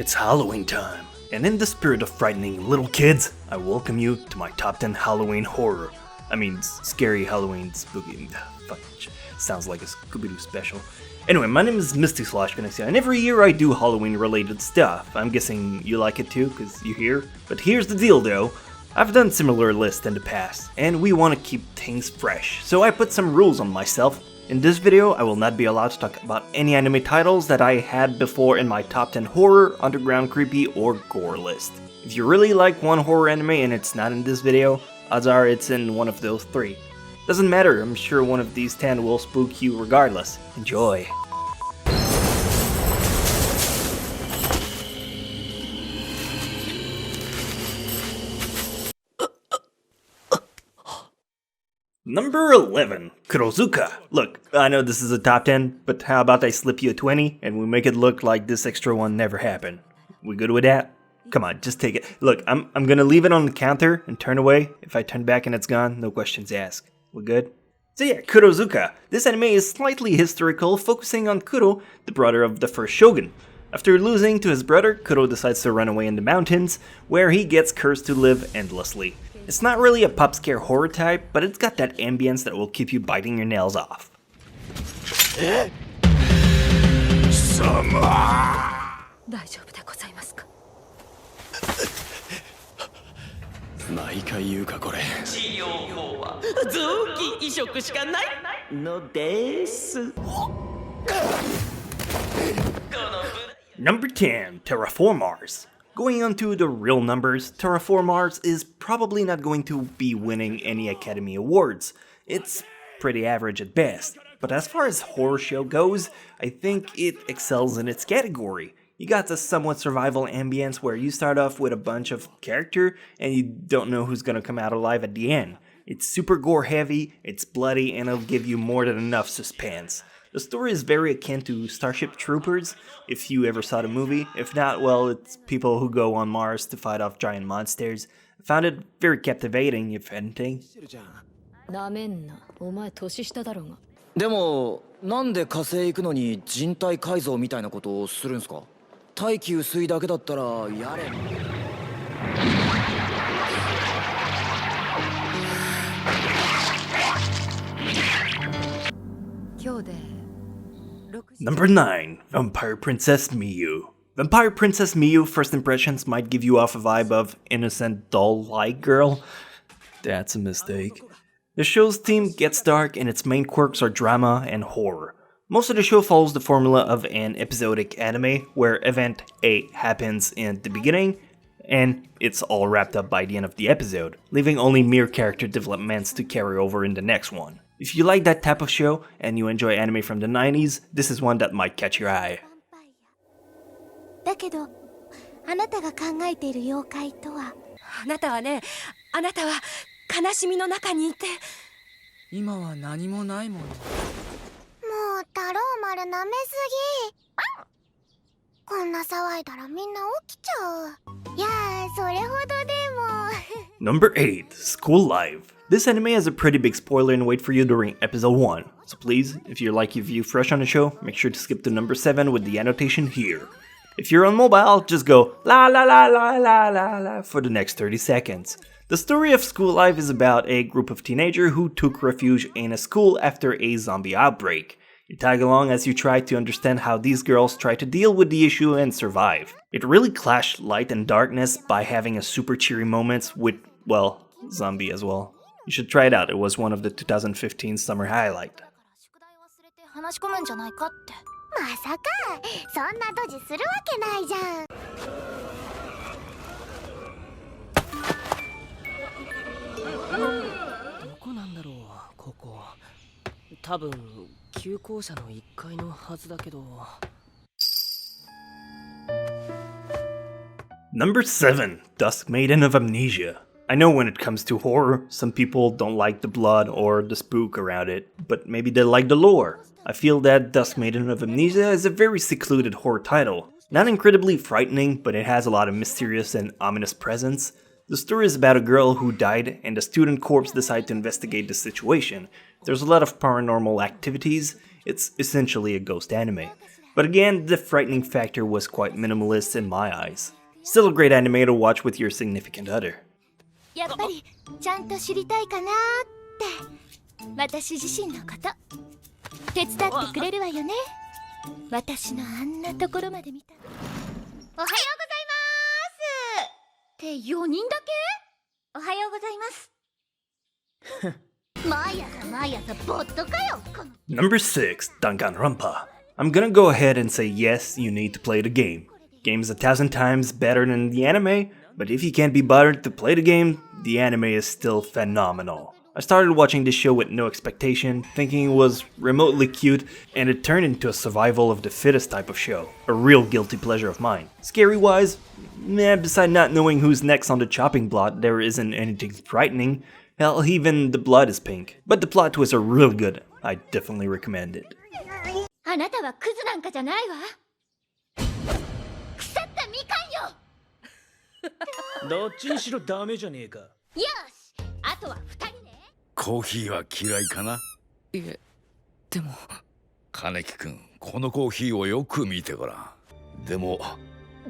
It's Halloween time, and in the spirit of frightening little kids, I welcome you to my top 10 Halloween horror. Scary Halloween spooky. Sounds like a Scooby-Doo special. Anyway, my name is Misty / Chronexia, and every year I do Halloween related stuff. I'm guessing you like it too, because you're here. But here's the deal though, I've done similar lists in the past, and we want to keep things fresh, so I put some rules on myself. In this video, I will not be allowed to talk about any anime titles that I had before in my top 10 horror, underground creepy, or gore list. If you really like one horror anime and it's not in this video, odds are it's in one of those 3. Doesn't matter, I'm sure one of these 10 will spook you regardless. Enjoy! Number 11, Kurozuka. Look, I know this is a top 10, but how about I slip you a 20 and we make it look like this extra one never happened? We good with that? Come on, just take it. Look, I'm gonna leave it on the counter and turn away. If I turn back and it's gone, no questions asked. We good? So yeah, Kurozuka. This anime is slightly historical, focusing on Kuro, the brother of the first shogun. After losing to his brother, Kuro decides to run away in the mountains, where he gets cursed to live endlessly. It's not really a pop scare horror type, but it's got that ambience that will keep you biting your nails off. Number 10, Terraformars. Going on to the real numbers, Terraformars is probably not going to be winning any Academy Awards. It's pretty average at best. But as far as horror show goes, I think it excels in its category. You got the somewhat survival ambience where you start off with a bunch of character and you don't know who's gonna come out alive at the end. It's super gore heavy, it's bloody, and it'll give you more than enough suspense. The story is very akin to Starship Troopers, if you ever saw the movie. If not, well, it's people who go on Mars to fight off giant monsters. I found it very captivating, if anything. でも、なんで火星行くのに人体改造みたいなことをするんすか？大気薄いだけだったらやれ。Number 9, Vampire Princess Miyu. Vampire Princess Miyu first impressions might give you off a vibe of innocent doll-like girl. That's a mistake. The show's theme gets dark and its main quirks are drama and horror. Most of the show follows the formula of an episodic anime where event A happens in the beginning and it's all wrapped up by the end of the episode, leaving only mere character developments to carry over in the next one. If you like that type of show and you enjoy anime from the 90s, this is one that might catch your eye. だけど、あなたが考えている妖怪とは。あなたは悲しみの中にいて。今は何もないもん。もう太郎丸舐めすぎ。こんな騒いだらみんな起きちゃう。いやー、それほどでも。Number 8, School Life. This anime has a pretty big spoiler in wait for you during episode 1, so please, if you're like your view fresh on the show, make sure to skip to number 7 with the annotation here. If you're on mobile, just go la la la la la la la for the next 30 seconds. The story of School Life is about a group of teenagers who took refuge in a school after a zombie outbreak. You tag along as you try to understand how these girls try to deal with the issue and survive. It really clashed light and darkness by having a super cheery moments with, well, zombie as well. You should try it out, it was one of the 2015 summer highlight. 話し込むんじゃないかって。まさか、そんなドジするわけないじゃん。どこなんだろう、ここ。多分、旧校舎の1階のはずだけど。Number 7, Dusk, Maiden of Amnesia. I know when it comes to horror, some people don't like the blood or the spook around it, but maybe they like the lore. I feel that Dusk, Maiden of Amnesia is a very secluded horror title. Not incredibly frightening, but it has a lot of mysterious and ominous presence. The story is about a girl who died and the student corps decide to investigate the situation. There's a lot of paranormal activities. It's essentially a ghost anime. But again, the frightening factor was quite minimalist in my eyes. Still a great anime to watch with your significant other. やっぱりちゃんと知りたいかなって私自身のこと手伝ってくれるわよね私のあんなところまで見たおはようございますって4人だけおはようございます毎朝ボットかよこの Number 6, Danganronpa. I'm gonna go ahead and say yes, you need to play the game. Game's 1,000 times better than the anime, but if you can't be bothered to play the game, the anime is still phenomenal. I started watching this show with no expectation, thinking it was remotely cute, and it turned into a survival of the fittest type of show. A real guilty pleasure of mine. Scary-wise, beside not knowing who's next on the chopping block, there isn't anything frightening. Hell, even the blood is pink. But the plot twists are really good. I definitely recommend it. あなたはクズなんかじゃないわ腐ったみかんよどっちにしろダメじゃねえか。よしあとは2人ねコーヒーは嫌いかな。いえでも金木君、このコーヒーをよく見てごらん。でも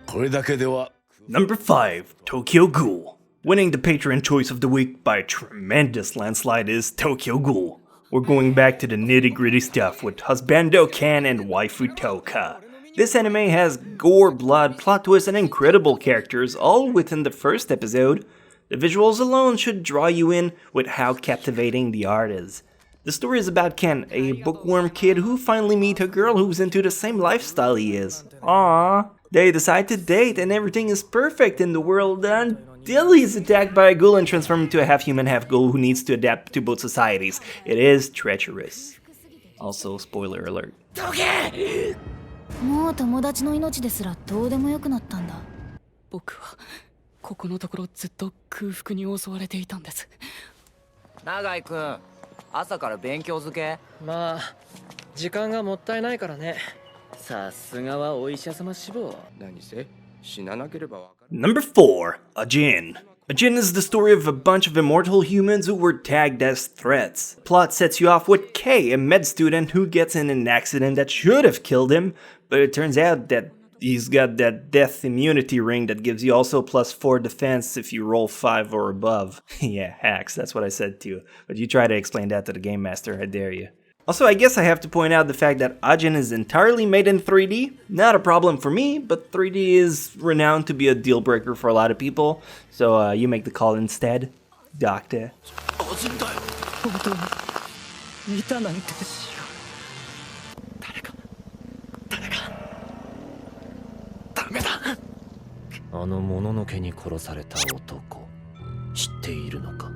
これだけでは。 Number 5, Tokyo Ghoul. Winning the Patron Choice of the Week by a tremendous landslide is Tokyo Ghoul. We're going back to the nitty-gritty stuff with Husbando Kan and Waifu Toka. This anime has gore, blood, plot twists, and incredible characters all within the first episode. The visuals alone should draw you in with how captivating the art is. The story is about Ken, a bookworm kid who finally meets a girl who's into the same lifestyle he is. Aww. They decide to date and everything is perfect in the world until he's attacked by a ghoul and transformed into a half-human, half-ghoul who needs to adapt to both societies. It is treacherous. Also, spoiler alert. もう友達の命ですらどうでもよくなったんだ。僕はここのところずっと空腹に襲われていたんです。永井君朝から勉強漬けまあ時間がもったいないからね。さすがはお医者様志望。何せ死ななければわかる。 Number 4, Aegean. Aegean is the story of a bunch of immortal humans who were tagged as threats. Plot sets you off with Kei, a med student who gets in an accident that should have killed him, but it turns out that he's got that death immunity ring that gives you also +4 defense if you roll 5 or above. Yeah, hacks, that's what I said to you. But you try to explain that to the game master, I dare you. Also, I guess I have to point out the fact that Aegean is entirely made in 3D. Not a problem for me, but 3D is renowned to be a deal breaker for a lot of people. So you make the call instead, Doctor. 本当に見たなんてしよう。誰かダメだ。あのもののけに殺された男、知っているのか。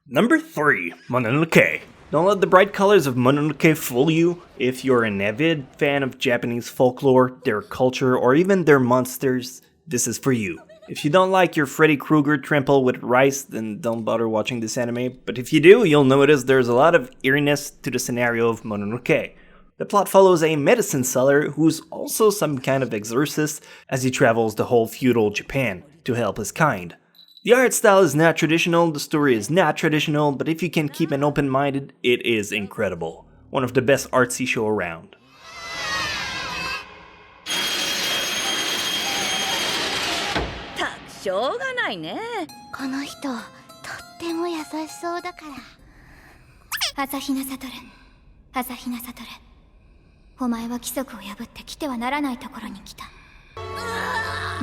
Number 3, Mononoke. Don't let the bright colors of Mononoke fool you. If you're an avid fan of Japanese folklore, their culture, or even their monsters, this is for you. If you don't like your Freddy Krueger trample with rice, then don't bother watching this anime. But if you do, you'll notice there's a lot of eeriness to the scenario of Mononoke. The plot follows a medicine seller who's also some kind of exorcist as he travels the whole feudal Japan to help his kind. The art style is not traditional, the story is not traditional, but if you can keep an open mind, it is incredible. One of the best artsy show around. しょうがないね。この人とっても優しそうだから朝比奈悟朝比奈悟お前は規則を破って来てはならないところに来た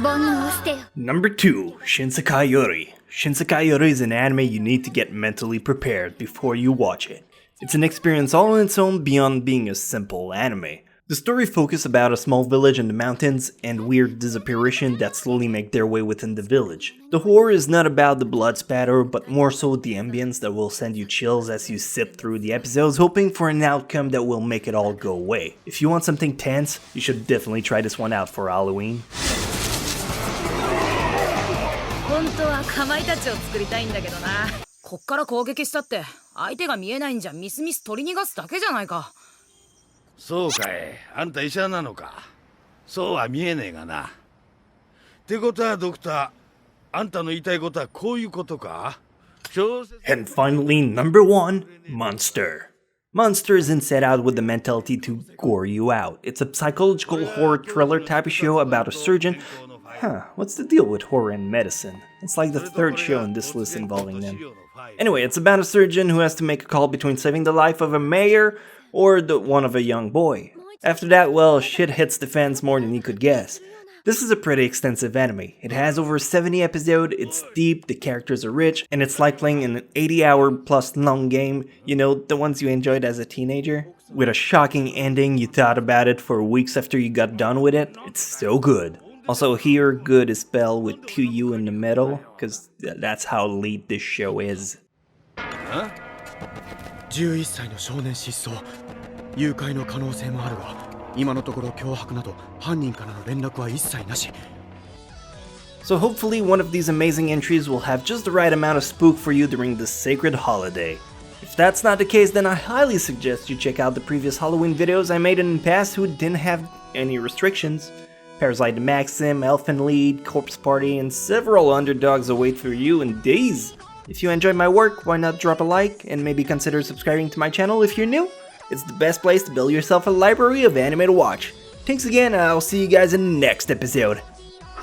煩悩を捨てよ Number 2, Shin Sekai Ori. Shin Sekai Ori is an anime you need to get mentally prepared before you watch it. It's an experience all on its own beyond being a simple anime. The story focuses about a small village in the mountains and weird disapparitions that slowly make their way within the village. The horror is not about the blood spatter, but more so the ambience that will send you chills as you sip through the episodes, hoping for an outcome that will make it all go away. If you want something tense, you should definitely try this one out for Halloween. 本当はかまいたちを作りたいんだけどな。こっから攻撃したって相手が見えないんじゃミスミス取り逃がすだけじゃないか。そうかい、あんた医者なのか。そうは見えねえがな。ってことはドクター、あんたの言いたいことはこういうことか。And finally, number 1, Monster. Monster isn't set out with the mentality to gore you out. It's a psychological horror thriller type of show about a surgeon. What's the deal with horror and medicine? It's like the 3rd show in this list involving them. Anyway, it's about a surgeon who has to make a call between saving the life of a mayor or the one of a young boy. After that, well, shit hits the fans more than you could guess. This is a pretty extensive anime. It has over 70 episodes, it's deep, the characters are rich, and it's like playing an 80-hour plus long game, you know, the ones you enjoyed as a teenager. With a shocking ending, you thought about it for weeks after you got done with it. It's so good. Also, here, good is spelled with 2 U in the middle, because that's how lead this show is. 11歳の少年失踪誘拐の可能性もあるが今のところ脅迫など犯人からの連絡は一切なし So hopefully one of these amazing entries will have just the right amount of spook for you during this sacred holiday. If that's not the case, then I highly suggest you check out the previous Halloween videos I made in the past who didn't have any restrictions. Parasite the Maxim, Elfin Lead, Corpse Party, and several underdogs await for you in days. If you enjoyed my work, why not drop a like and maybe consider subscribing to my channel if you're new? It's the best place to build yourself a library of anime to watch. Thanks again, and I'll see you guys in the next episode.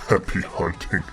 Happy hunting.